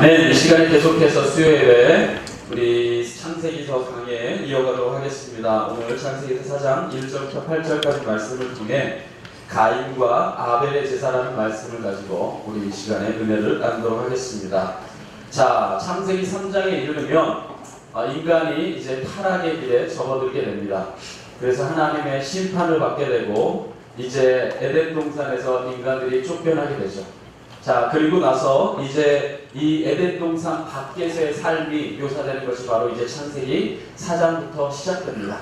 네, 이 시간에 계속해서 수요일에 우리 창세기서 강의 이어가도록 하겠습니다. 오늘 창세기서 4장 1절부터 8절까지 말씀을 통해 가인과 아벨의 제사라는 말씀을 가지고 우리 이 시간에 은혜를 나누도록 하겠습니다. 자, 창세기 3장에 이르면 인간이 이제 타락의 길에 접어들게 됩니다. 그래서 하나님의 심판을 받게 되고 이제 에덴 동산에서 인간들이 쫓겨나게 되죠. 자, 그리고 나서 이제 이 에덴 동산 밖에서의 삶이 묘사되는 것이 바로 이제 창세기 4장부터 시작됩니다.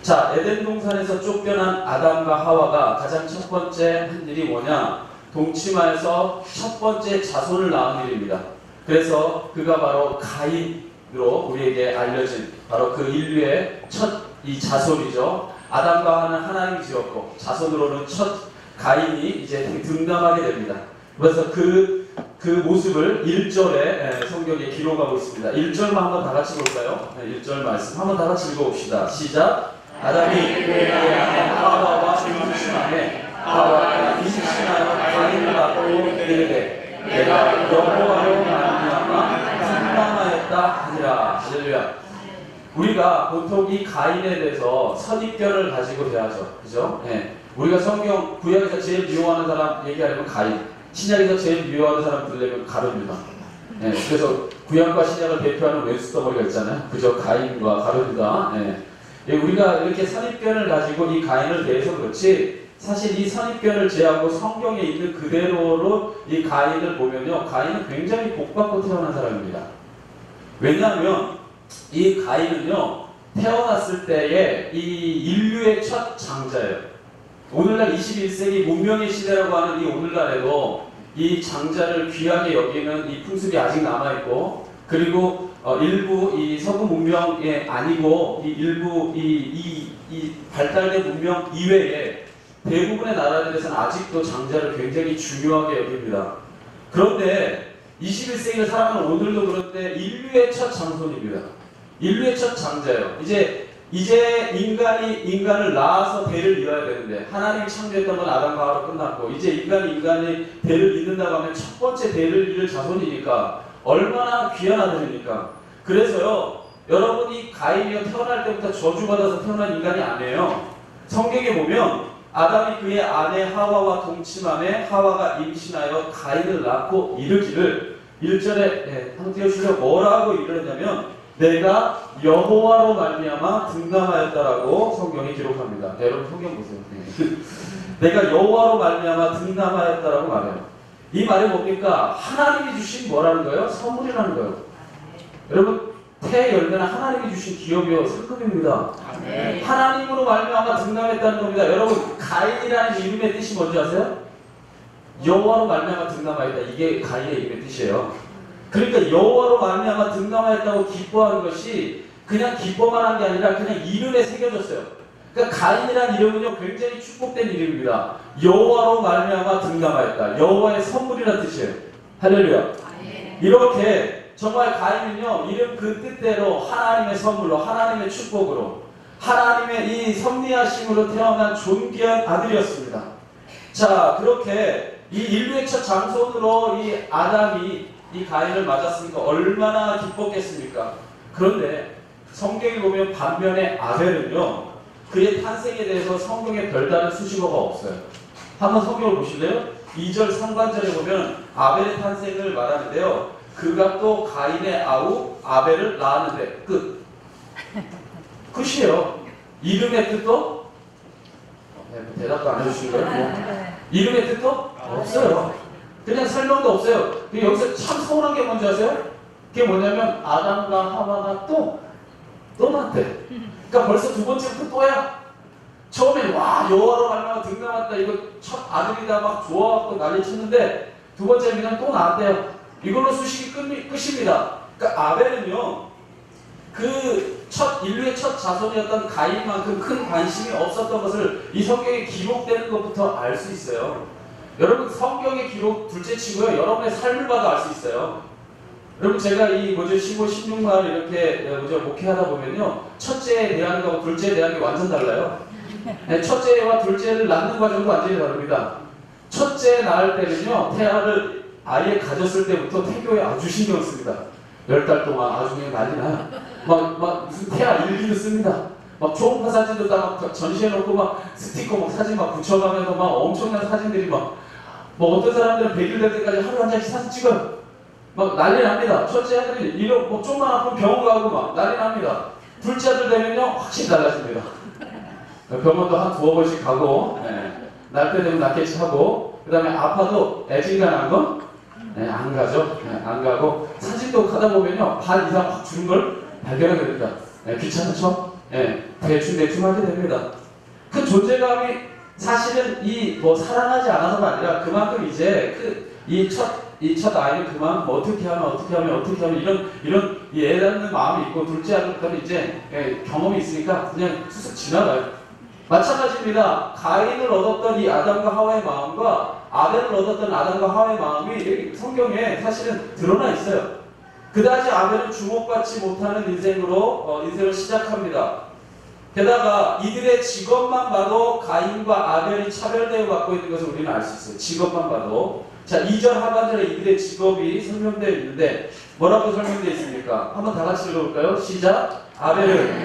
자, 에덴 동산에서 쫓겨난 아담과 하와가 가장 첫 번째 한 일이 뭐냐? 동치마에서 첫 번째 자손을 낳은 일입니다. 그래서 그가 바로 가인으로 우리에게 알려진 바로 그 인류의 첫 이 자손이죠. 아담과 하와는 하나님이 지었고 자손으로는 첫 가인이 이제 등남하게 됩니다. 그래서 그 모습을 1절에 성경에 기록하고 있습니다. 1절만 한번 다 같이 볼까요? 1절 말씀 한번 다 같이 읽어봅시다. 시작. 아담이 하와와 동침하에 하와가 임신하여 가인을 낳고 이르되 내가 여호와로 말미암아 등남하였다 하니라. 할렐루야. 우리가 보통 이 가인에 대해서 선입견을 가지고 대하죠. 그죠? 네. 우리가 성경 구약에서 제일 미워하는 사람 얘기하려면 가인, 신약에서 제일 미워하는 사람 들으려면 가룟유다. 네. 그래서 구약과 신약을 대표하는 왼수 덩어리가 있잖아요. 그죠? 가인과 가룟유다. 네. 네. 우리가 이렇게 선입견을 가지고 이 가인을 대해서 그렇지, 사실 이 선입견을 제하고 성경에 있는 그대로로 이 가인을 보면요, 가인은 굉장히 복받고 태어난 사람입니다. 왜냐하면 이 가인은요, 태어났을 때에 이 인류의 첫 장자예요. 오늘날 21세기 문명의 시대라고 하는 이 오늘날에도 이 장자를 귀하게 여기는 이 풍습이 아직 남아있고, 그리고 일부 이 서구 문명이 아니고 이 일부 이 발달된 문명 이외에 대부분의 나라들에서는 아직도 장자를 굉장히 중요하게 여깁니다. 그런데 21세기를 살아가는 오늘도 그런데 인류의 첫 장손입니다. 인류의 첫 장자예요. 이제 인간이 인간을 낳아서 대를 이어야 되는데, 하나님이 창조했던 건 아담과 하와로 끝났고, 이제 인간이 대를 잇는다고 하면 첫 번째 대를 이을 자손이니까 얼마나 귀한 아들입니까? 그래서요, 여러분이 가인이 태어날 때부터 저주받아서 태어난 인간이 아니에요. 성경에 보면 아담이 그의 아내 하와와 동침함에 하와가 임신하여 가인을 낳고 이르기를, 1절에 한띄워주시려 뭐라고 이르냐면 내가 여호와로 말미암아 등남하였다라고 성경이 기록합니다. 네, 여러분 성경 보세요. 내가 여호와로 말미암아 등남하였다라고 말해요. 이 말이 뭡니까? 하나님이 주신 뭐라는 거예요? 선물이라는 거예요. 여러분, 태 열매는 하나님이 주신 기업이요, 상급입니다. 네. 하나님으로 말미암아 등남했다는 겁니다. 여러분, 가인이라는 이름의 뜻이 뭔지 아세요? 여호와로 말미암아 등남하였다. 이게 가인의 이름의 뜻이에요. 그러니까 여호와로 말미암아 등남하였다고 기뻐하는 것이 그냥 기뻐만 한 게 아니라 그냥 이름에 새겨졌어요. 그러니까 가인이라는 이름은요, 굉장히 축복된 이름입니다. 여호와로 말미암아 등남하였다. 여호와의 선물이라는 뜻이에요. 할렐루야. 이렇게 정말 가인은요, 이름 그 뜻대로 하나님의 선물로, 하나님의 축복으로, 하나님의 이 섭리하심으로 태어난 존귀한 아들이었습니다. 자, 그렇게 이 인류의 첫 장손으로 이 아담이 이 가인을 맞았으니까 얼마나 기뻤겠습니까? 그런데 성경에 보면 반면에 아벨은요, 그의 탄생에 대해서 성경에 별다른 수식어가 없어요. 한번 성경을 보실래요? 2절 상반절에 보면 아벨의 탄생을 말하는데요, 그가 또 가인의 아우 아벨을 낳았는데 끝. 끝이에요. 이름의 뜻도 대답도 안 해주신 거예요? 이름의 뜻도 없어요. 그냥 설명도 없어요. 여기서 참 서운한 게 뭔지 아세요? 그게 뭐냐면 아담과 하와가 또 낳대. 그러니까 벌써 두 번째부터 또야. 처음에 와, 여호와로 말미암아 등남했다, 이거 첫 아들이다 막 좋아갖고 난리 쳤는데 두 번째 그냥 또 낳았대요. 이걸로 수식이 끝입니다. 그러니까 아벨은요, 그 인류의 첫 자손이었던 가인만큼 큰 관심이 없었던 것을 이 성경에 기록되는 것부터 알 수 있어요. 여러분, 성경의 기록 둘째 치고요, 여러분의 삶을 봐도 알 수 있어요. 여러분, 제가 15, 16만 이렇게 목회하다 보면요, 첫째에 대한 거하고 둘째에 대한 게 완전 달라요. 네, 첫째와 둘째를 낳는 과정도 완전히 다릅니다. 첫째 낳을 때는요, 태아를 아예 가졌을 때부터 태교에 아주 신경 씁니다. 10달 동안 아주 그냥 난리 나요. 막 무슨 태아 일기를 씁니다. 막 초음파 사진도 다 막 전시해놓고 막 스티커 막 사진 막 붙여가면서 막 엄청난 사진들이 막 어떤 사람들은 100일 될 때까지 하루에 한 장씩 사진 찍어요. 막 난리 납니다. 첫째 아들이 이런 뭐 좀만 아프면 병원 가고 막 난리 납니다. 둘째 아들 되면요 확실히 달라집니다. 병원도 한 2번씩 가고 날 때 되면 낫겠지 하고 그 다음에 아파도 애진간한 건 안 가죠. 안 가고 사진도 가다 보면요 반 이상 확 주는 걸 발견하게 됩니다. 귀찮죠? 대충 하게 됩니다. 그 존재감이 사실은 이 뭐 사랑하지 않아서가 아니라 그만큼 이제 이 첫 아이는 그만큼 어떻게 하면 이런 애닫는 마음이 있고 둘째 아들부터는 이제 경험이 있으니까 그냥 쑥쑥 지나가요. 마찬가지입니다. 가인을 얻었던 이 아담과 하와의 마음과 아벨을 얻었던 아담과 하와의 마음이 성경에 사실은 드러나 있어요. 그다지 아벨은 주목받지 못하는 인생을 시작합니다. 게다가 이들의 직업만 봐도 가인과 아벨이 차별되어 갖고 있는 것을 우리는 알 수 있어요. 직업만 봐도. 자, 2절 하반절에 이들의 직업이 설명되어 있는데 뭐라고 설명되어 있습니까? 한번 다 같이 읽어볼까요? 시작! 아벨은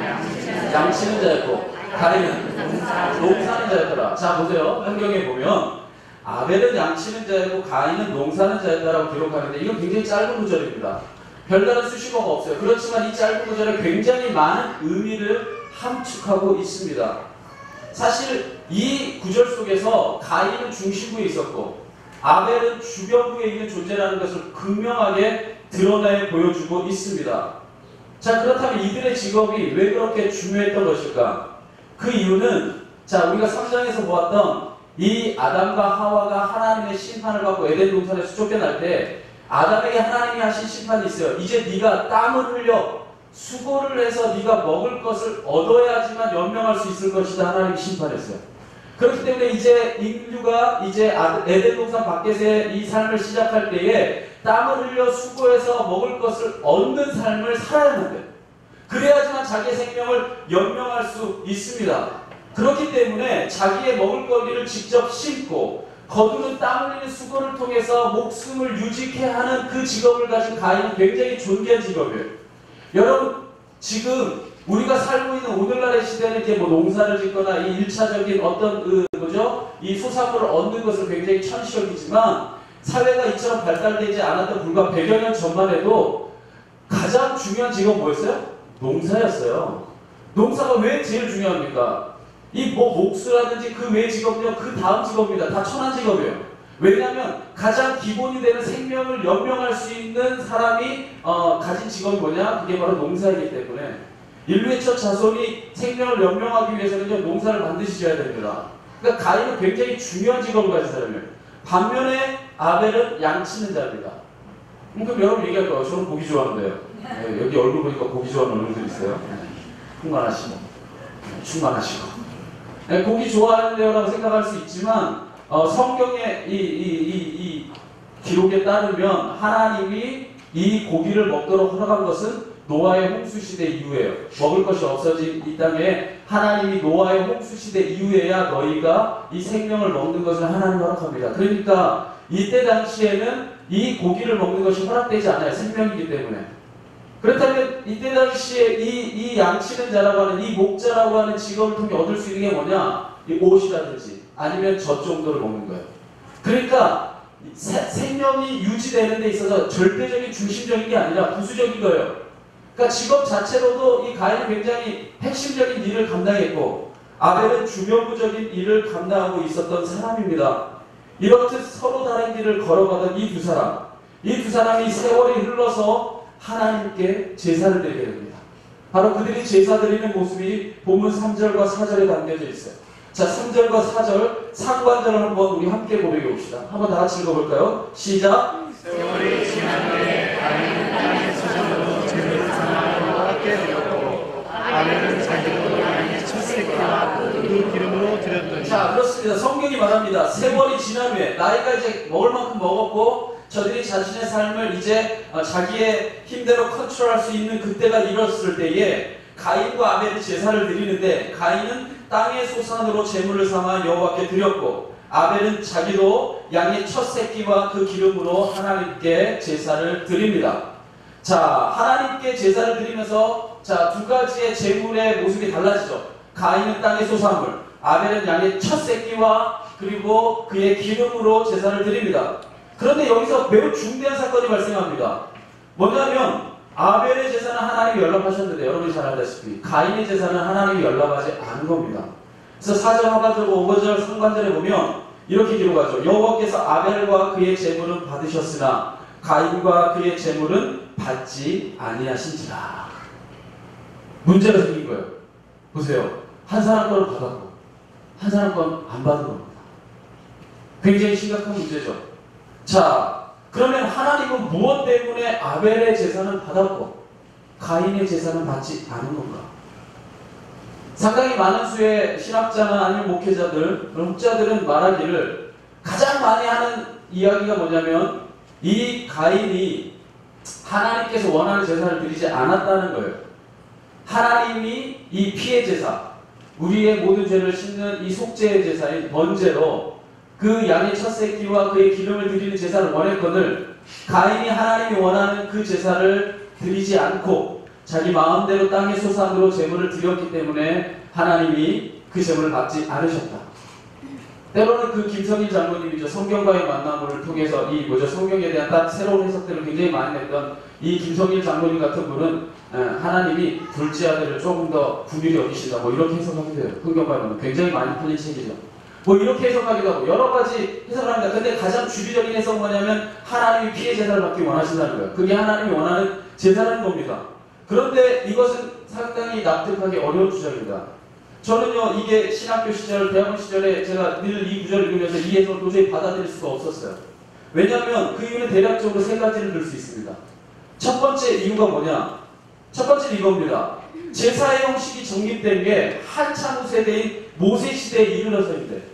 양치는 자였고 가인은 농사는 자였더라. 자, 보세요. 성경에 보면 아벨은 양치는 자였고 가인은 농사는 자였다라고 기록하는데 이건 굉장히 짧은 구절입니다. 별다른 수식어가 없어요. 그렇지만 이 짧은 구절에 굉장히 많은 의미를 함축하고 있습니다. 사실 이 구절 속에서 가인은 중심부에 있었고 아벨은 주변부에 있는 존재라는 것을 극명하게 드러내 보여주고 있습니다. 자, 그렇다면 이들의 직업이 왜 그렇게 중요했던 것일까? 그 이유는 자, 우리가 3장에서 보았던 이 아담과 하와가 하나님의 심판을 받고 에덴 동산에서 쫓겨날 때 아담에게 하나님이 하신 심판이 있어요. 이제 네가 땀을 흘려 수고를 해서 네가 먹을 것을 얻어야지만 연명할 수 있을 것이다. 하나님이 심판했어요. 그렇기 때문에 이제 인류가 이제 에덴 동산 밖에서의 이 삶을 시작할 때에 땀을 흘려 수고해서 먹을 것을 얻는 삶을 살아야 하는데 그래야지만 자기의 생명을 연명할 수 있습니다. 그렇기 때문에 자기의 먹을 거리를 직접 심고 거두는 땀 흘리는 수고를 통해서 목숨을 유지케 하는 그 직업을 가진 가인은 굉장히 존귀한 직업이에요. 여러분, 지금 우리가 살고 있는 오늘날의 시대는 이렇게 뭐 농사를 짓거나 이 1차적인 어떤 이 소산물을 얻는 것은 굉장히 천시적이지만 사회가 이처럼 발달되지 않았던 불과 100여 년 전만 해도 가장 중요한 직업은 뭐였어요? 농사였어요. 농사가 왜 제일 중요합니까? 이 뭐 목수라든지 그 외 직업은요, 그 다음 직업입니다. 다 천한 직업이에요. 왜냐하면 가장 기본이 되는 생명을 연명할 수 있는 사람이 가진 직업이 뭐냐? 그게 바로 농사이기 때문에 인류의 첫 자손이 생명을 연명하기 위해서는요, 농사를 반드시 지어야 됩니다. 그러니까 가인은 굉장히 중요한 직업을 가진 사람이에요. 반면에 아벨은 양치는 자입니다. 그럼 여러분 얘기할 거예요. 저는 고기 좋아하는데요. 여기 얼굴 보니까 고기 좋아하는 얼굴들 있어요. 풍만하시고 충만하시고 고기 좋아하는데요 라고 생각할 수 있지만 성경의 이 기록에 따르면 하나님이 이 고기를 먹도록 허락한 것은 노아의 홍수시대 이후에요. 먹을 것이 없어진 이 땅에 하나님이 노아의 홍수시대 이후에야 너희가 이 생명을 먹는 것을 하나님이 허락합니다. 그러니까 이때 당시에는 이 고기를 먹는 것이 허락되지 않아요. 생명이기 때문에. 그렇다면 이때 당시에 이 양치는 자라고 하는 이 목자라고 하는 직업을 통해 얻을 수 있는 게 뭐냐? 이 옷이라든지 아니면 젖 정도를 먹는 거예요. 그러니까 생명이 유지되는 데 있어서 절대적인 중심적인 게 아니라 부수적인 거예요. 그러니까 직업 자체로도 이 가인은 굉장히 핵심적인 일을 감당했고 아벨은 주변부적인 일을 감당하고 있었던 사람입니다. 이렇듯 서로 다른 길을 걸어가던 이 두 사람이 세월이 흘러서 하나님께 제사를 드리게 됩니다. 바로 그들이 제사 드리는 모습이 본문 3절과 4절에 담겨져 있어요. 자, 3절과 4절 상관절을 한번 우리 함께 고백해 봅시다. 한번 다 같이 읽어볼까요? 시작! 세월이 지난 후에 가인은 땅의 소산으로 제물을 삼아 여호와께 드렸고 아벨은 자기도 양의 첫 새끼와 그 기름으로 드렸더니. 자, 그렇습니다. 성경이 말합니다. 세월이 지난 후에 나이가 이제 먹을 만큼 먹었고 저들이 자신의 삶을 이제 자기의 힘대로 컨트롤할 수 있는 그때가 이뤘을 때에 가인과 아벨이 제사를 드리는데 가인은 땅의 소산으로 제물을 삼아 여호와께 드렸고 아벨은 자기도 양의 첫 새끼와 그 기름으로 하나님께 제사를 드립니다. 자, 하나님께 제사를 드리면서 자, 두 가지의 제물의 모습이 달라지죠. 가인은 땅의 소산물, 아벨은 양의 첫 새끼와 그리고 그의 기름으로 제사를 드립니다. 그런데 여기서 매우 중대한 사건이 발생합니다. 뭐냐면 아벨의 제사는 하나님이 연락하셨는데 여러분이 잘 알다시피 가인의 제사는 하나님이 연락하지 않은 겁니다. 그래서 4절 하반절 5절 상반절에 보면 이렇게 기록하죠. 여호와께서 아벨과 그의 제물은 받으셨으나 가인과 그의 제물은 받지 아니하신지라. 문제가 생긴 거예요. 보세요. 한 사람 거는 받았고 한 사람 건 안 받은 겁니다. 굉장히 심각한 문제죠. 자, 그러면 하나님은 무엇 때문에 아벨의 제사는 받았고 가인의 제사는 받지 않은 건가? 상당히 많은 수의 신학자나 아니면 목회자들, 목자들은 말하기를 가장 많이 하는 이야기가 뭐냐면 이 가인이 하나님께서 원하는 제사를 드리지 않았다는 거예요. 하나님이 이 피해 제사, 우리의 모든 죄를 씻는 이 속죄의 제사인 번제로 그 양의 첫 새끼와 그의 기름을 드리는 제사를 원했거늘 가인이 하나님이 원하는 그 제사를 드리지 않고 자기 마음대로 땅의 소산으로 제물을 드렸기 때문에 하나님이 그 제물을 받지 않으셨다. 때로는 그 김성일 장로님이죠. 성경과의 만남을 통해서 이 성경에 대한 딱 새로운 해석들을 굉장히 많이 냈던 이 김성일 장로님 같은 분은 하나님이 둘째 아들을 조금 더 긍휼히 여기신다. 이렇게 해석하기도 해요. 성경과의 만남 굉장히 많이 풀린 책이죠. 이렇게 해석하기도 하고 여러 가지 해석을 합니다. 근데 가장 주류적인 해석은 뭐냐면 하나님이 피해 제사를 받기 원하신다는 거예요. 그게 하나님이 원하는 제사라는 겁니다. 그런데 이것은 상당히 납득하기 어려운 주장입니다. 저는요, 이게 신학교 시절, 대학원 시절에 제가 늘 이 구절을 읽으면서 이 해석을 도저히 받아들일 수가 없었어요. 왜냐하면 그 이유는 대략적으로 세 가지를 들 수 있습니다. 첫 번째 이유가 뭐냐? 첫 번째는 이겁니다. 제사의 형식이 정립된 게 한참 후 세대인 모세 시대에 이르러서인데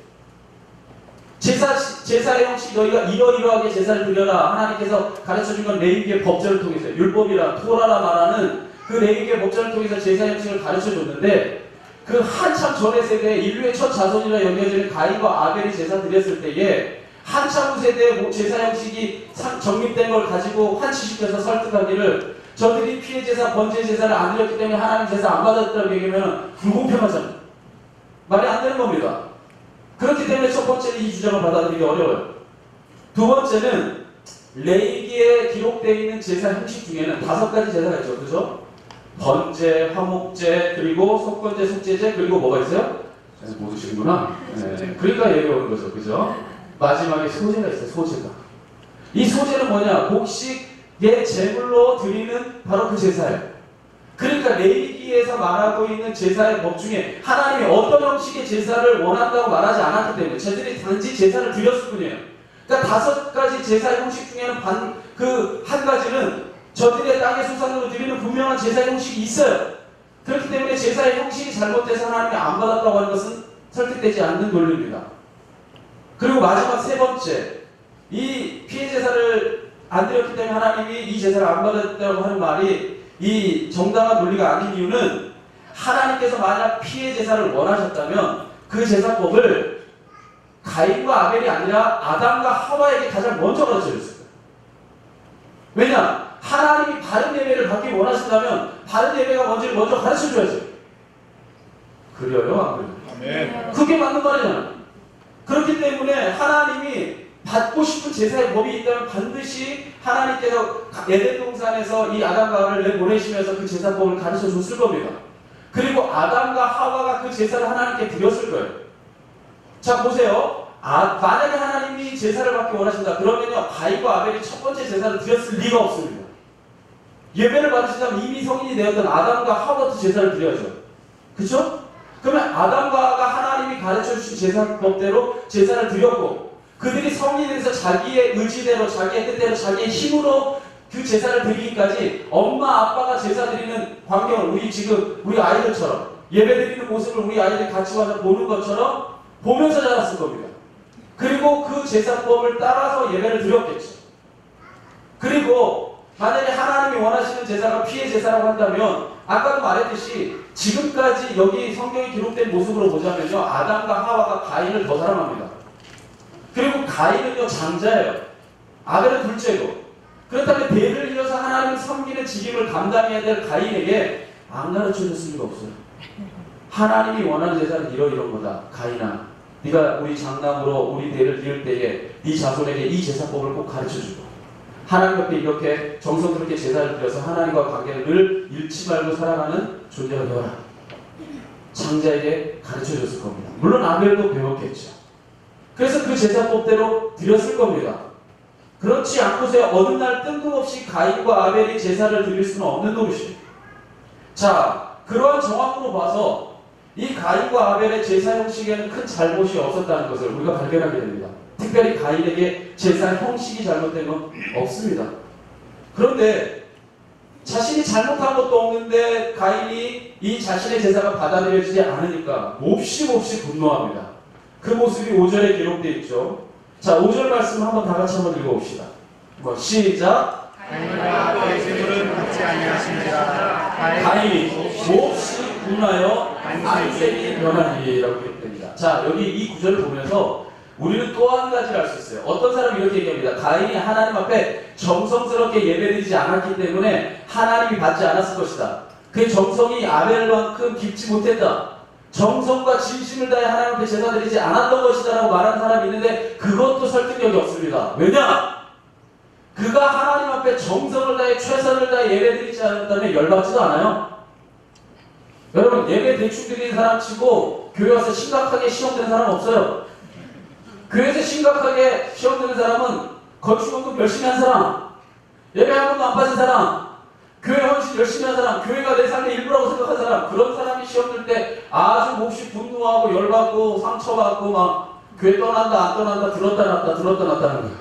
제사의 형식 너희가 이러이러하게 제사를 드려라. 하나님께서 가르쳐준 건 레위기의 법전을 통해서 율법이라 토라라 말하는 그 레위기의 법전을 통해서 제사의 형식을 가르쳐줬는데 그 한참 전의 세대에 인류의 첫 자손이라 여겨지는 가인과 아벨이 제사 드렸을 때에 한참 후 세대의 제사 형식이 정립된 걸 가지고 환치시켜서 설득하기를 저들이 피해 제사, 번제 제사를 안 드렸기 때문에 하나님 제사 안 받았다고 얘기하면 불공평하잖아요. 말이 안 되는 겁니다. 그렇기 때문에 첫 번째는 이 주장을 받아들이기 어려워요. 두 번째는 레위기에 기록되어 있는 제사 형식 중에는 5가지 제사가 있죠. 그죠? 번제, 화목제, 그리고 속건제, 속죄제, 그리고 뭐가 있어요? 모르시는구나. 네. 그러니까 얘기하는 거죠. 그죠? 마지막에 소제가 있어요. 소제가. 이 소제는 뭐냐? 곡식의 제물로 드리는 바로 그 제사예요. 그러니까 레위기에서 말하고 있는 제사의 법 중에 하나님이 어떤 형식의 제사를 원한다고 말하지 않았기 때문에 저들이 단지 제사를 드렸을 뿐이에요. 그러니까 5가지 제사 형식 중에는 한 가지는 저들의 땅의 소산으로 드리는 분명한 제사 형식이 있어요. 그렇기 때문에 제사의 형식이 잘못돼서 하나님이 안 받았다고 하는 것은 설득되지 않는 논리입니다. 그리고 마지막 세 번째, 이 피해 제사를 안 드렸기 때문에 하나님이 이 제사를 안 받았다고 하는 말이 이 정당한 논리가 아닌 이유는 하나님께서 만약 피해 제사를 원하셨다면 그 제사법을 가인과 아벨이 아니라 아담과 하와에게 가장 먼저 가르쳐줬을 거예요. 왜냐? 하나님이 바른 예배를 받기 원하신다면 바른 예배가 뭔지를 먼저 가르쳐줘야죠. 그래요? 안 그래요? 아멘. 그게 맞는 말이잖아요. 그렇기 때문에 하나님이 받고 싶은 제사의 법이 있다면 반드시 하나님께서 에덴 동산에서 이 아담과 하와를 내보내시면서 그 제사법을 가르쳐 줬을 겁니다. 그리고 아담과 하와가 그 제사를 하나님께 드렸을 거예요. 자, 보세요. 만약에 하나님이 제사를 받기 원하신다. 그러면요, 가인과 아벨이 첫 번째 제사를 드렸을 리가 없습니다. 예배를 받으신다면 이미 성인이 되었던 아담과 하와도 제사를 드려야죠. 그렇죠? 그러면 아담과 하와가 하나님이 가르쳐 주신 제사법대로 제사를 드렸고 그들이 성인이 돼서 자기의 의지대로, 자기의 뜻대로, 자기의 힘으로 그 제사를 드리기까지 엄마, 아빠가 제사 드리는 광경을 우리 아이들처럼 예배 드리는 모습을 우리 아이들이 같이 와서 보는 것처럼 보면서 자랐을 겁니다. 그리고 그 제사법을 따라서 예배를 드렸겠죠. 그리고 만약에 하나님이 원하시는 제사가 피해 제사라고 한다면 아까도 말했듯이 지금까지 여기 성경에 기록된 모습으로 보자면요, 아담과 하와가 가인을 더 사랑합니다. 그리고 가인은요 장자예요. 아벨은 둘째고. 그렇다면 대를 이어서 하나님을 섬기는 직임을 감당해야 될 가인에게 안 가르쳐줄 리가 없어요. 하나님이 원하는 제사는 이런 거다. 가인아, 네가 우리 장남으로 우리 대를 이을 때에 네 자손에게 이 제사법을 꼭 가르쳐주고 하나님 옆에 이렇게 정성스럽게 제사를 드려서 하나님과 관계를 늘 잃지 말고 살아가는 존재가 되어라. 장자에게 가르쳐줬을 겁니다. 물론 아벨도 배웠겠죠. 그래서 그 제사법대로 드렸을 겁니다. 그렇지 않고서야 어느 날 뜬금없이 가인과 아벨이 제사를 드릴 수는 없는 노릇이에요. 자, 그러한 정황으로 봐서 이 가인과 아벨의 제사 형식에는 큰 잘못이 없었다는 것을 우리가 발견하게 됩니다. 특별히 가인에게 제사 형식이 잘못된 건 없습니다. 그런데 자신이 잘못한 것도 없는데 가인이 이 자신의 제사가 받아들여지지 않으니까 몹시 분노합니다. 그 모습이 5절에 기록되어 있죠. 자, 5절 말씀 한번 다 같이 한번 읽어봅시다. 시작. 가인과 그의 재물은 받지 아니하시니라. 가인이 몹시 분하여 안색이 변하니라고 기록됩니다. 자, 여기 이 구절을 보면서 우리는 또 한 가지를 알 수 있어요. 어떤 사람이 이렇게 얘기합니다. 가인이 하나님 앞에 정성스럽게 예배드리지 않았기 때문에 하나님이 받지 않았을 것이다. 그의 정성이 아벨만큼 깊지 못했다. 정성과 진심을 다해 하나님 앞에 제사드리지 않았던 것이다 라고 말하는 사람이 있는데 그것도 설득력이 없습니다. 왜냐? 그가 하나님 앞에 정성을 다해 최선을 다해 예배드리지 않았다면 열받지도 않아요. 여러분, 예배 대충 드리는 사람 치고 교회 와서 심각하게 시험 드는 사람 없어요. 교회에서 심각하게 시험 드는 사람은 건축원금 열심히 한 사람, 예배 한 번도 안 빠진 사람, 교회 헌신 열심히 한 사람, 교회가 내 삶의 일부라고 생각한 사람, 그런 사람이 시험 들 때 아주 몹시 분노하고 열받고 상처받고 막 교회 떠난다 안 떠난다 들었다 놨다 들었다 놨다는 거예요.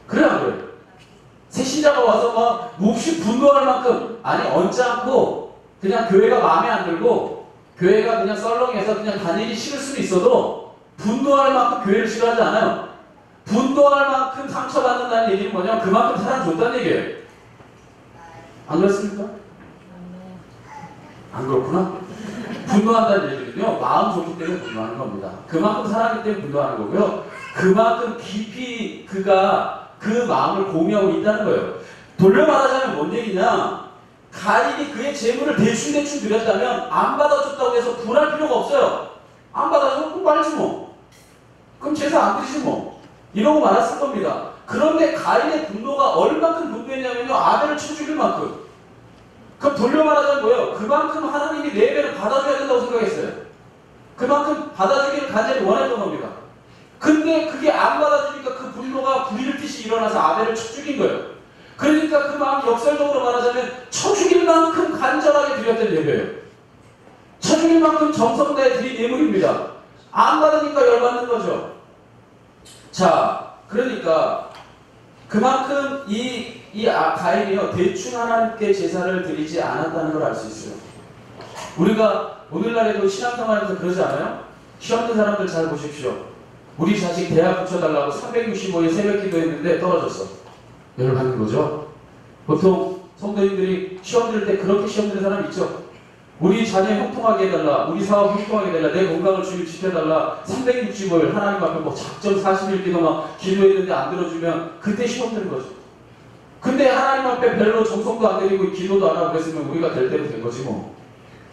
그래 안 그래요? 새 신자가 와서 막 몹시 분노할 만큼, 아니 언짢고 그냥 교회가 마음에 안 들고 교회가 그냥 썰렁해서 그냥 다니기 싫을 수도 있어도 분노할 만큼 교회를 싫어하지 않아요. 분노할 만큼 상처받는다는 얘기는 뭐냐면 그만큼 사람 좋다는 얘기예요. 안 그렇습니까? 안 그렇구나? 분노한다는 얘기는요, 마음 좋기 때문에 분노하는 겁니다. 그만큼 사랑하기 때문에 분노하는 거고요. 그만큼 깊이 그가 그 마음을 공유하고 있다는 거예요. 돌려 말하자면 뭔 얘기냐? 가인이 그의 재물을 대충 드렸다면 안 받아줬다고 해서 분할 필요가 없어요. 안 받아주면 꼭 말지 뭐. 그럼 제사 안 드리지 뭐. 이러고 말았을 겁니다. 그런데 가인의 분노가 얼만큼 분노했냐면요, 아벨을 쳐 죽일 만큼. 그럼 돌려 말하자면 뭐예요? 그만큼 하나님이 내 예배를 받아줘야 된다고 생각했어요. 그만큼 받아주기를 간절히 원했던 겁니다. 근데 그게 안 받아주니까 그 분노가 불일 듯이 일어나서 아벨을 쳐 죽인 거예요. 그러니까 그 마음이 역설적으로 말하자면 쳐 죽일 만큼 간절하게 드렸던 예배예요. 쳐 죽일 만큼 정성 다해 드린 예물입니다. 안 받으니까 열받는 거죠. 자, 그러니까 그만큼 가인이요, 대충 하나님께 제사를 드리지 않았다는 걸 알 수 있어요. 우리가 오늘날에도 신앙생활에서 그러지 않아요? 시험 든 사람들 잘 보십시오. 우리 자식 대학 붙여달라고 365일 새벽 기도했는데 떨어졌어. 열받는 거죠. 보통 성도님들이 시험 들 때 그렇게 시험 드는 사람 있죠. 우리 자녀 형통하게 해달라, 우리 사업 형통하게 해달라, 내 건강을 주님 지켜달라, 365일 하나님 앞에 뭐 작정 40일 기도 막 기도했는데 안 들어주면 그때 시험 드는 거죠. 근데 하나님 앞에 별로 정성도 안 드리고 기도도 안 하고 그랬으면 우리가 될 대로 된 거지 뭐.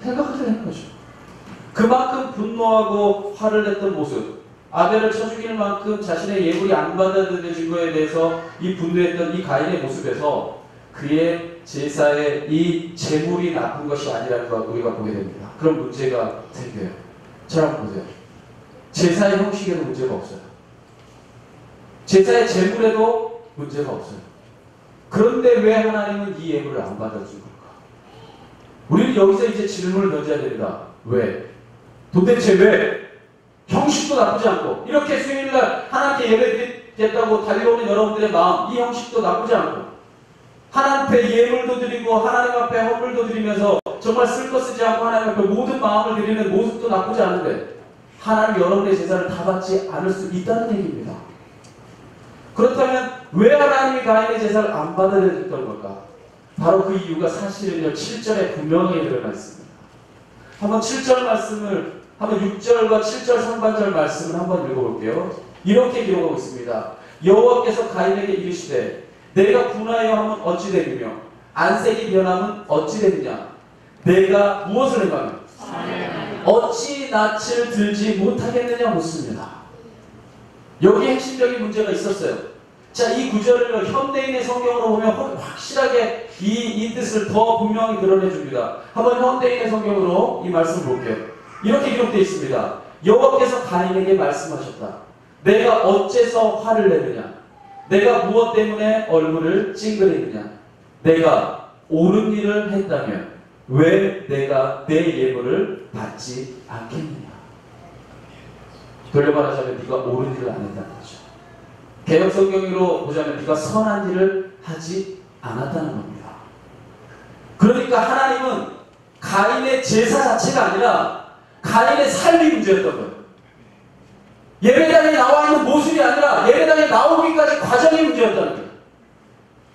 생각하게 되는 거죠. 그만큼 분노하고 화를 냈던 모습, 아벨을 쳐 죽일 만큼 자신의 예물이 안 받아들여진 거에 대해서 이 분노했던 이 가인의 모습에서 그의 제사의 이 재물이 나쁜 것이 아니라는 걸 우리가 보게 됩니다. 그런 문제가 생겨요. 잘 한번 보세요. 제사의 형식에도 문제가 없어요. 제사의 재물에도 문제가 없어요. 그런데 왜 하나님은 이 예물을 안 받아준 걸까? 우리는 여기서 이제 질문을 던져야 됩니다. 왜? 도대체 왜? 형식도 나쁘지 않고 이렇게 수요일날 하나님께 예배드리겠다고 달려오는 여러분들의 마음, 이 형식도 나쁘지 않고 하나님 앞에 예물도 드리고 하나님 앞에 헌물도 드리면서 정말 쓸 거 쓰지 않고 하나님 앞에 모든 마음을 드리는 모습도 나쁘지 않은데 하나님 여러분의 제사를 다 받지 않을 수 있다는 얘기입니다. 그렇다면 왜 하나님이 가인의 제사를 안 받아들였던 걸까? 바로 그 이유가 사실은요, 7절에 분명하게 드러나 있습니다. 한번 7절 말씀을, 한번 6절과 7절 상반절 말씀을 한번 읽어볼게요. 이렇게 기록하고 있습니다. 여호와께서 가인에게 이르시되 내가 분하여 하면 어찌 되느냐 안색이 변하면 어찌 되느냐 내가 무엇을 행하며 어찌 낯을 들지 못하겠느냐 묻습니다. 여기 핵심적인 문제가 있었어요. 자, 이 구절을 현대인의 성경으로 보면 확실하게 이 뜻을 더 분명히 드러내 줍니다. 한번 현대인의 성경으로 이 말씀을 볼게요. 이렇게 기록되어 있습니다. 여호와께서 가인에게 말씀하셨다. 내가 어째서 화를 내느냐? 내가 무엇 때문에 얼굴을 찡그리느냐? 내가 옳은 일을 했다면 왜 내가 내 예물을 받지 않겠느냐? 돌려 말하자면 네가 옳은 일을 안 했다는 거죠. 개혁 성경으로 보자면 네가 선한 일을 하지 않았다는 겁니다. 그러니까 하나님은 가인의 제사 자체가 아니라 가인의 삶이 문제였던 거예요. 예배당에 나와 있는 모습이 아니라 예배당에 나오기까지 과정이 문제였다는 거예요.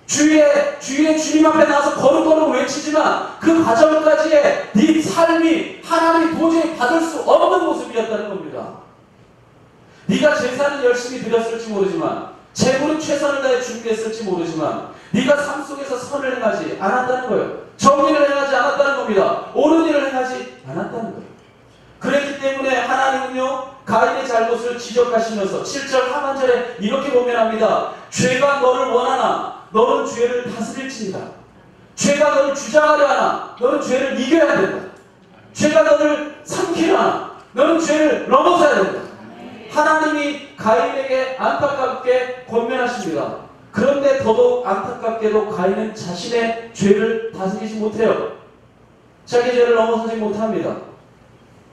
주일에 주님 앞에 나와서 거룩거룩 외치지만 그 과정까지의 네 삶이 하나님이 도저히 받을 수 없는 모습이었다는 겁니다. 네가 제사는 열심히 드렸을지 모르지만 재물은 최선을 다해 준비했을지 모르지만 네가 삶 속에서 선을 행하지 않았다는 거예요. 정의를 행하지 않았다는 겁니다. 옳은 일을 행하지 않았다는 거예요. 그랬기 때문에 하나님은요 가인의 잘못을 지적하시면서 7절 하반절에 이렇게 보면합니다. 죄가 너를 원하나 너는 죄를 다스릴지니라. 죄가 너를 주장하려 하나 너는 죄를 이겨야 된다. 죄가 너를 삼키려 하나 너는 죄를 넘어서야 된다. 하나님이 가인에게 안타깝게 권면하십니다. 그런데 더더욱 안타깝게도 가인은 자신의 죄를 다스리지 못해요. 자기 죄를 넘어서지 못합니다.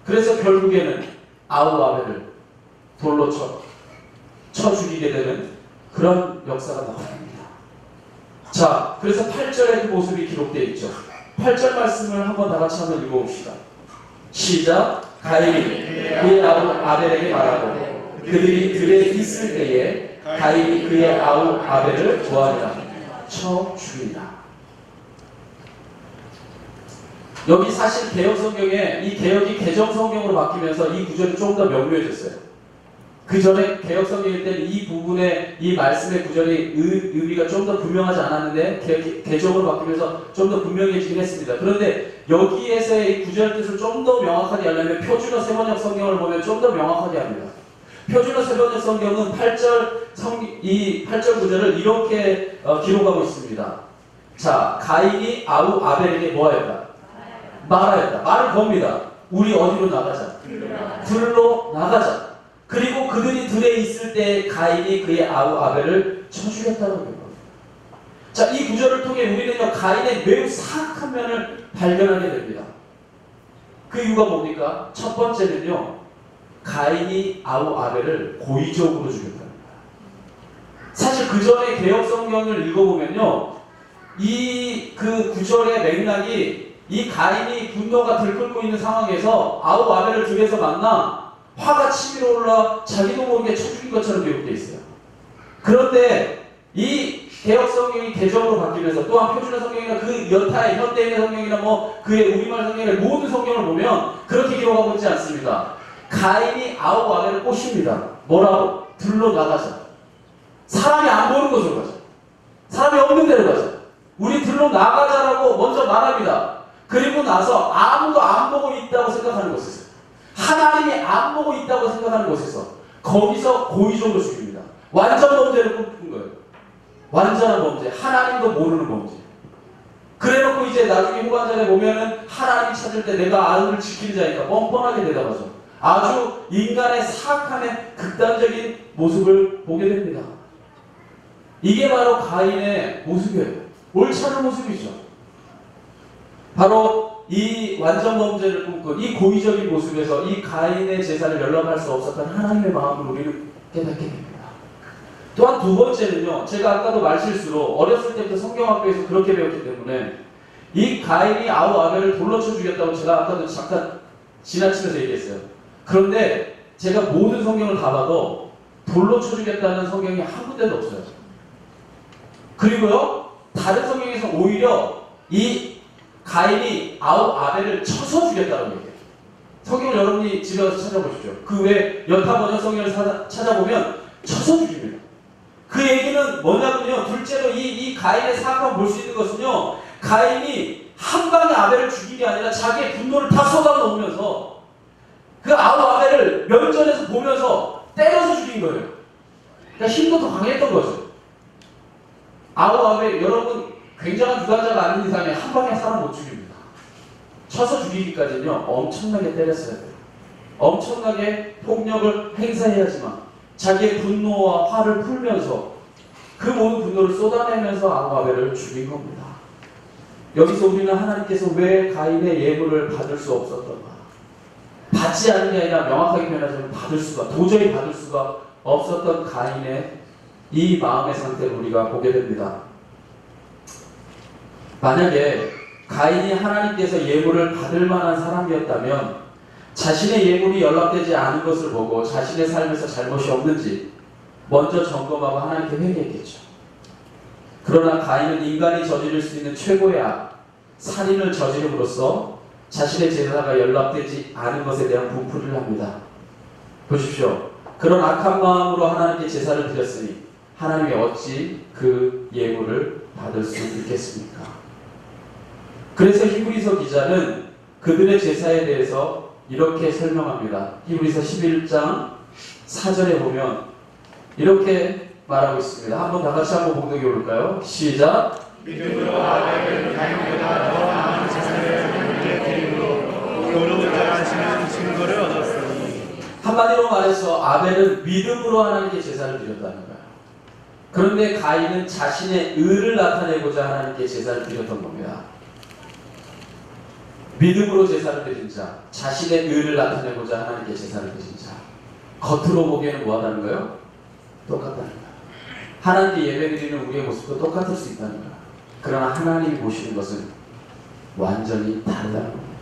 그래서 결국에는 아우 아벨을 돌로 쳐 죽이게 되는 그런 역사가 나옵니다. 자, 그래서 8절에 그 모습이 기록되어 있죠. 8절 말씀을 한번 다 같이 한번 읽어봅시다. 시작. 가인이 그의 아우 아벨에게 말하고 그들이 들에 있을 때에 가인이 그의 아우 아벨을 구하리라 쳐 죽이라. 여기 사실 개혁 성경에 이 개혁이 개정 성경으로 바뀌면서 이 구절이 조금 더 명료해졌어요. 그 전에 개혁 성경일 때는 이 부분의 이 말씀의 구절이 의미가 좀 더 분명하지 않았는데 개정으로 바뀌면서 좀 더 분명해지긴 했습니다. 그런데 여기에서의 이 구절 뜻을 좀 더 명확하게 하려면 표준어 세번역 성경을 보면 좀 더 명확하게 합니다. 표준어 세번역 성경은 8절 구절을 이렇게 기록하고 있습니다. 자, 가인이 아우 아벨에게 뭐하였다? 말하였다. 말을 겁니다. 우리 어디로 나가자? 들로 나가자. 그리고 그들이 들에 있을 때 가인이 그의 아우 아벨을 쳐 죽였다고 합니다. 자, 이 구절을 통해 우리는요 가인의 매우 사악한 면을 발견하게 됩니다. 그 이유가 뭡니까? 첫 번째는요 가인이 아우 아벨을 고의적으로 죽였다는 거예요. 사실 그 전에 개혁 성경을 읽어보면요 그 구절의 맥락이 이 가인이 분노가 들끓고 있는 상황에서 아우 아벨을 들에서 만나 화가 치밀어 올라 자기도 모르게 쳐 죽인 것처럼 기록되어 있어요. 그런데 이 개혁 성경이 개정으로 바뀌면서 또한 표준어 성경이나 그 여타의 현대인의 성경이나 뭐 그의 우리말 성경의 모든 성경을 보면 그렇게 기록하고 있지 않습니다. 가인이 아우 아벨을 꼬십니다. 뭐라고? 들로 나가자. 사람이 안 보는 곳으로 가자. 사람이 없는 데로 가자. 우리 들로 나가자라고 먼저 말합니다. 그리고 나서 아무도 안 보고 있다고 생각하는 곳에서 하나님이 안 보고 있다고 생각하는 곳에서 거기서 고의적으로 죽입니다. 완전 범죄를 꿈꾼 거예요. 완전한 범죄. 하나님도 모르는 범죄. 그래놓고 이제 나중에 후반전에 보면은 하나님 찾을 때 내가 아들을 지키는 자니까 뻔뻔하게 대답하죠. 아주 인간의 사악함의 극단적인 모습을 보게 됩니다. 이게 바로 가인의 모습이에요. 옳지 않은 모습이죠. 바로 이 완전 범죄를 꿈꾼 이 고의적인 모습에서 이 가인의 제사를 열람할 수 없었던 하나님의 마음을 우리는 깨닫게 됩니다. 또한 두 번째는요, 제가 아까도 말실수로 어렸을 때부터 성경학교에서 그렇게 배웠기 때문에 이 가인이 아우 아벨을 돌로 쳐 죽였다고 제가 아까도 잠깐 지나치면서 얘기했어요. 그런데 제가 모든 성경을 다 봐도 돌로 쳐 죽였다는 성경이 한 군데도 없어요. 그리고요, 다른 성경에서 오히려 이 가인이 아우 아벨을 쳐서 죽였다고 얘기해요. 성경을 여러분이 집에 가서 찾아보십시오. 그 외 여타 번역 성경을 찾아보면 쳐서 죽입니다. 그 얘기는 뭐냐면요. 둘째로 이 가인의 사건을 볼 수 있는 것은요. 가인이 한 방에 아벨을 죽인 게 아니라 자기의 분노를 다 쏟아놓으면서 그 아벨을 면전에서 보면서 때려서 죽인 거예요. 그러니까 힘도 더 강했던 거죠. 아벨 여러분 굉장한 유단자가 아닌 이상에 한 방에 사람 못 죽입니다. 쳐서 죽이기까지는요. 엄청나게 때렸어야 돼요. 엄청나게 폭력을 행사해야지만 자기의 분노와 화를 풀면서 그 모든 분노를 쏟아내면서 아벨을 죽인 겁니다. 여기서 우리는 하나님께서 왜 가인의 예물을 받을 수 없었던가? 받지 않은 게 아니라 명확하게 표현하자면 도저히 받을 수가 없었던 가인의 이 마음의 상태를 우리가 보게 됩니다. 만약에 가인이 하나님께서 예물을 받을 만한 사람이었다면 자신의 예물이 연락되지 않은 것을 보고 자신의 삶에서 잘못이 없는지 먼저 점검하고 하나님께 회개했겠죠. 그러나 가인은 인간이 저지를 수 있는 최고의 악, 살인을 저지름으로써 자신의 제사가 연락되지 않은 것에 대한 분풀이를 합니다. 보십시오. 그런 악한 마음으로 하나님께 제사를 드렸으니 하나님이 어찌 그 예물을 받을 수 있겠습니까? 그래서 히브리서 기자는 그들의 제사에 대해서 이렇게 설명합니다. 히브리서 11장 4절에 보면 이렇게 말하고 있습니다. 한번 다 같이 한번 봉독해 볼까요? 시작. 믿음으로 아벨은 가인보다 더 나은 제사를 하나님께 드림으로 의로운 자라 하시는 증거를 얻었으니. 한마디로 말해서 아벨은 믿음으로 하나님께 제사를 드렸다는 거예요. 그런데 가인은 자신의 의를 나타내고자 하나님께 제사를 드렸던 겁니다. 믿음으로 제사를 드린 자, 자신의 의를 나타내고자 하나님께 제사를 드린 자. 겉으로 보기에는 뭐하다는 거예요? 똑같다는 거예요. 하나님께 예배드리는 우리의 모습도 똑같을 수 있다는 거예요. 그러나 하나님이 보시는 것은 완전히 다르다는 겁니다.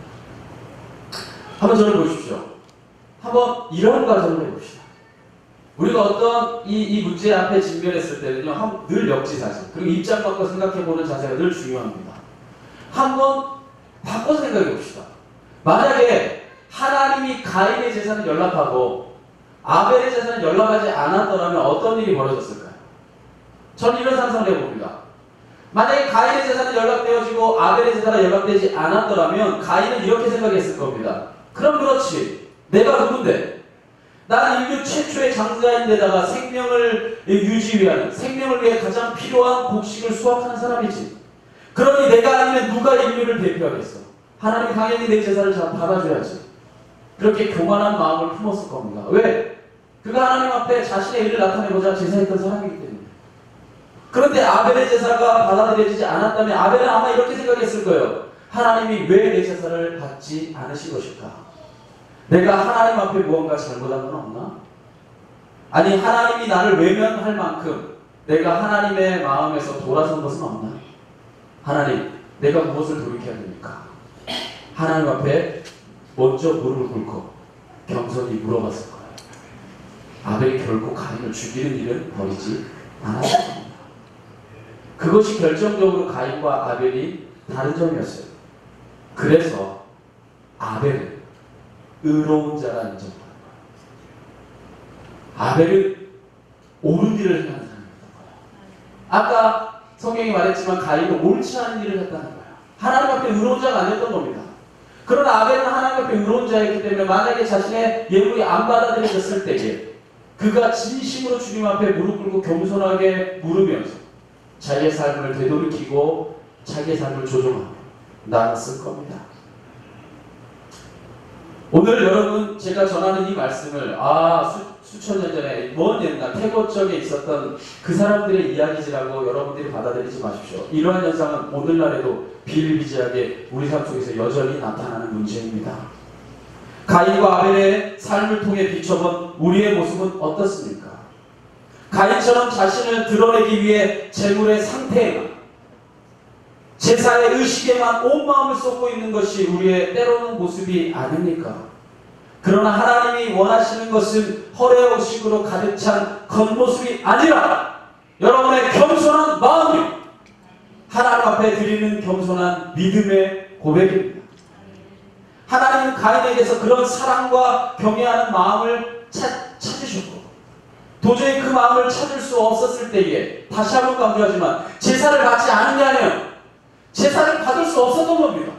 한번 저를 보십시오. 한번 이런 과정을 해봅시다. 우리가 어떤 이 문제 앞에 직면했을 때는요, 늘 역지사지, 그리고 입장 바꿔 생각해보는 자세가 늘 중요합니다. 한번 바꿔서 생각해 봅시다. 만약에 하나님이 가인의 제사는 연락하고 아벨의 제사는 연락하지 않았더라면 어떤 일이 벌어졌을까요? 저는 이런 상상을 해봅니다. 만약에 가인의 제사는 연락되어지고 아벨의 제사가 연락되지 않았더라면 가인은 이렇게 생각했을 겁니다. 그럼 그렇지. 내가 누군데? 나는 인류 최초의 장자인데다가 생명을 유지하는, 생명을 위해 가장 필요한 곡식을 수확하는 사람이지. 그러니 내가 아니면 누가 인류를 대표하겠어? 하나님이 당연히 내 제사를 받아줘야지. 그렇게 교만한 마음을 품었을 겁니다. 왜? 그가 하나님 앞에 자신의 일을 나타내고자 제사했던 사람이기 때문에. 그런데 아벨의 제사가 받아들여지지 않았다면 아벨은 아마 이렇게 생각했을 거예요. 하나님이 왜 내 제사를 받지 않으신 것일까? 내가 하나님 앞에 무언가 잘못한 건 없나? 아니 하나님이 나를 외면할 만큼 내가 하나님의 마음에서 돌아선 것은 없나? 하나님, 내가 무엇을 돌이켜야 됩니까? 하나님 앞에 먼저 무릎을 꿇고 겸손히 물어봤을 거예요. 아벨이 결코 가인을 죽이는 일은 벌이지 않았을 겁니다. 그것이 결정적으로 가인과 아벨이 다른 점이었어요. 그래서 아벨은 의로운 자라 인정받는 거예요. 아벨은 옳은 일을 행하는 사람이었던 거예요. 아까 성경이 말했지만 가인은 옳지 않은 일을 했다는 거예요. 하나님 앞에 의로운 자가 아니었던 겁니다. 그러나 아벨은 하나님 앞에 의로운 자였기 때문에 만약에 자신의 예물이 안 받아들여졌을 때에 그가 진심으로 주님 앞에 무릎 꿇고 겸손하게 물으면서 자기의 삶을 되돌이키고 자기의 삶을 조정하며 나갔을 겁니다. 오늘 여러분 제가 전하는 이 말씀을 수천 년 전에 먼 옛날 태고 쪽에 있었던 그 사람들의 이야기지라고 여러분들이 받아들이지 마십시오. 이러한 현상은 오늘날에도 비일비재하게 우리 삶 속에서 여전히 나타나는 문제입니다. 가인과 아벨의 삶을 통해 비춰본 우리의 모습은 어떻습니까? 가인처럼 자신을 드러내기 위해 재물의 상태에만, 제사의 의식에만 온 마음을 쏟고 있는 것이 우리의 때로는 모습이 아닙니까? 그러나 하나님이 원하시는 것은 허례의식으로 가득 찬 겉모습이 아니라 여러분의 겸손한 마음이 하나님 앞에 드리는 겸손한 믿음의 고백입니다. 하나님은 가인에게서 그런 사랑과 경외하는 마음을 찾으셨고 도저히 그 마음을 찾을 수 없었을 때에 다시 한번 강조하지만 제사를 받지 않은 게 아니에요. 제사를 받을 수 없었던 겁니다.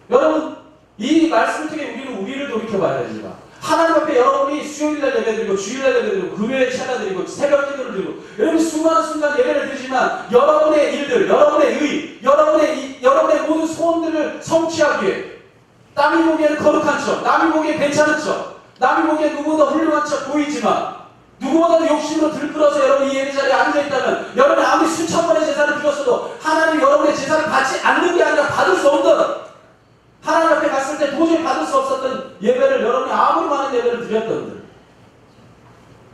여러분 이 말씀을 통해 우리는 우리를 돌이켜봐야 됩니다. 하나님 앞에 여러분이 수요일날 예배드리고 주일날 예배드리고 금요일에 찬양드리고 새벽 기도를 드리고 여러분 수많은 순간 예배를 드리지만 여러분의 일들, 여러분의 의, 여러분의 모든 소원들을 성취하기 위해 남이 보기에는 거룩한 척, 남이 보기에 괜찮은 척, 남이 보기에 누구보다 훌륭한 척 보이지만 누구보다도 욕심으로 들끓어서 여러분이 이 예배 자리에 앉아있다면 여러분이 아무리 수천 번의 제사를 드렸어도 하나님이 여러분의 제사를 받지 않는 게 아니라 받을 수 없는, 하나님 앞에 갔을 때 도저히 받을 수 없었던 예배를 여러분이 아무리 많은 예배를 드렸던들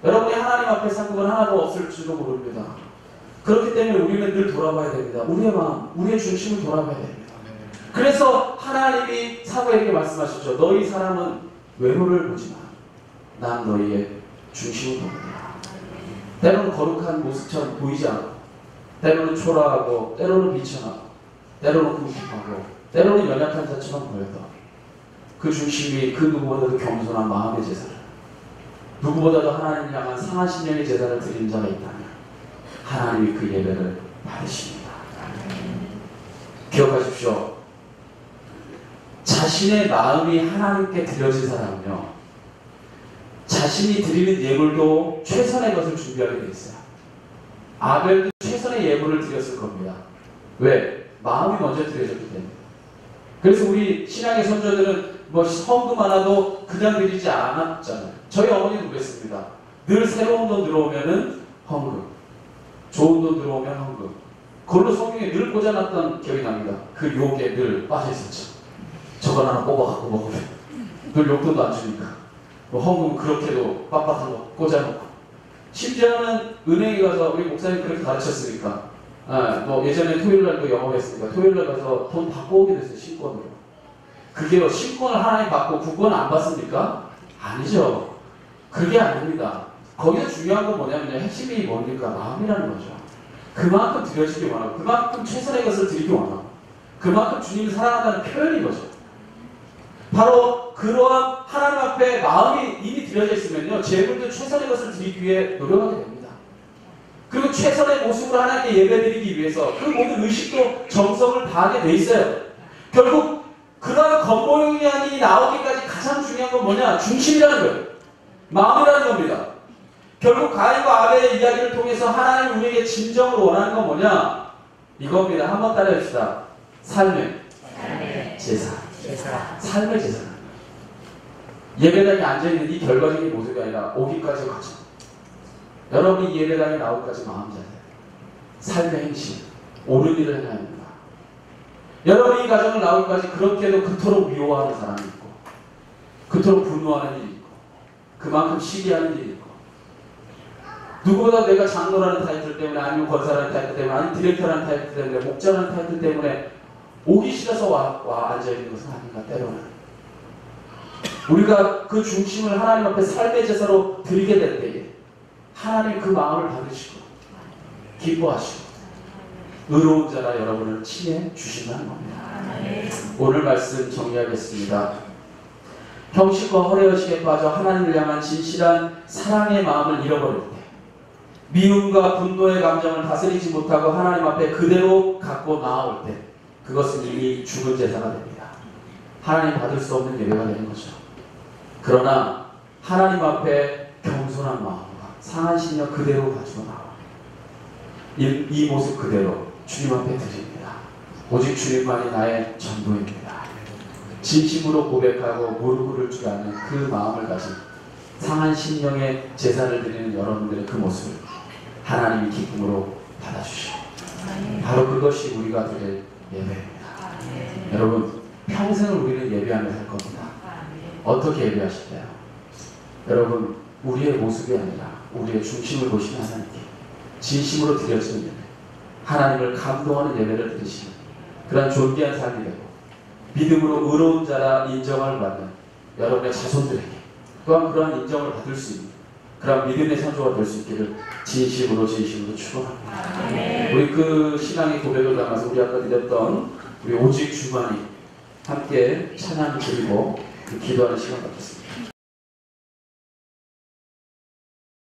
여러분이 하나님 앞에 상급은 하나도 없을지도 모릅니다. 그렇기 때문에 우리는 늘 돌아봐야 됩니다. 우리의 마음, 우리의 중심을 돌아봐야 됩니다. 그래서 하나님이 사도에게 말씀하셨죠. 너희 사람은 외모를 보지 마. 난 너희의 중심을 보느니라. 때로는 거룩한 모습처럼 보이지 않고 때로는 초라하고 때로는 비천하고 때로는 궁핍하고 때로는 연약한 자처럼 보여도 그 중심이 그 누구보다도 겸손한 마음의 제사를, 누구보다도 하나님을 향한 상한 심령의 제사를 드리는 자가 있다면 하나님이 그 예배를 받으십니다. 기억하십시오. 자신의 마음이 하나님께 드려진 사람은요, 자신이 드리는 예물도 최선의 것을 준비하게 돼 있어요. 아벨도 최선의 예물을 드렸을 겁니다. 왜? 마음이 먼저 드려졌기 때문에. 그래서 우리 신앙의 선조들은 뭐 헌금 하나도 그냥 드리지 않았잖아요. 저희 어머니도 그랬습니다. 늘 새로운 돈 들어오면은 헌금, 좋은 돈 들어오면 헌금. 그걸로 성경에 늘 꽂아놨던 기억이 납니다. 그 욕에 늘 빠져있었죠. 저걸 하나 뽑아갖고 먹으면 늘 용돈도 안 주니까 뭐 헌금 그렇게도 빡빡한 거 꽂아놓고, 심지어는 은행에 가서 우리 목사님 그렇게 가르쳤으니까 뭐 예전에 토요일날도 영업했으니까 토요일날 가서 돈 받고 오게 됐어요. 신권으로. 그게요, 신권을 하나님 받고 국권 안 받습니까? 아니죠. 그게 아닙니다. 거기서 중요한 건 뭐냐면 핵심이 뭡니까? 마음이라는 거죠. 그만큼 드려지기 원하고 그만큼 최선의 것을 드리기 원하고 그만큼 주님을 사랑한다는 표현인 거죠. 바로 그러한 하나님 앞에 마음이 이미 드려져 있으면요, 제물도 최선의 것을 드리기 위해 노력하게 됩니다. 그리고 최선의 모습으로 하나님께 예배드리기 위해서 그 모든 의식도 정성을 다하게 돼 있어요. 결국 그러한 겉모양이 나오기까지 가장 중요한 건 뭐냐? 중심이라는 거예요. 마음이라는 겁니다. 결국 가인과 아벨의 이야기를 통해서 하나님 우리에게 진정으로 원하는 건 뭐냐? 이겁니다. 한번 따라합시다. 삶의 제사. 삶의 제사. 예배당에 앉아있는 이 결과적인 모습이 아니라 오기까지 과정. 여러분이 예배당에 나오기까지 마음 자세. 삶의 행실. 옳은 일을 해야 합니다. 여러분이 이 가정을 나오기까지 그렇게도 그토록 미워하는 사람이 있고 그토록 분노하는 일이 있고 그만큼 시기하는 일이 있고 누구보다 내가 장로라는 타이틀 때문에 아니면 권사라는 타이틀 때문에 아니면 디렉터라는 타이틀 때문에 목자라는 타이틀 때문에 오기 싫어서 와 앉아있는 것은 아닌가. 때로는 우리가 그 중심을 하나님 앞에 삶의 제사로 드리게 될 때에 하나님 그 마음을 받으시고 기뻐하시고 의로운 자라 여러분을 칭해 주신다는 겁니다. 오늘 말씀 정리하겠습니다. 형식과 허례의식에 빠져 하나님을 향한 진실한 사랑의 마음을 잃어버릴 때, 미움과 분노의 감정을 다스리지 못하고 하나님 앞에 그대로 갖고 나아올 때, 그것은 이미 죽은 제사가 됩니다. 하나님 받을 수 없는 예배가 되는 거죠. 그러나 하나님 앞에 겸손한 마음과 상한 심령 그대로 가지고 나와 이 모습 그대로 주님 앞에 드립니다. 오직 주님만이 나의 전부입니다. 진심으로 고백하고 무릎 꿇을 줄 아는 그 마음을 가진 상한 심령의 제사를 드리는 여러분들의 그 모습을 하나님이 기쁨으로 받아주시오. 바로 그것이 우리가 드릴 예배입니다. 여러분, 평생을 우리는 예배하며 살 겁니다. 어떻게 예배하실까요? 여러분, 우리의 모습이 아니라 우리의 중심을 보시는 하나님께 진심으로 드려지는 예배, 하나님을 감동하는 예배를 드리시는 그런 존귀한 삶이 되고 믿음으로 의로운 자라 인정을 받는 여러분의 자손들에게 또한 그러한 인정을 받을 수 있는 그런 믿음의 선조가 될 수 있기를 진심으로 축원합니다. 우리 그 신앙의 고백을 담아서 우리 아까 드렸던 우리 오직 주만이 함께 찬양 드리고 기도하는 시간 갖겠습니다.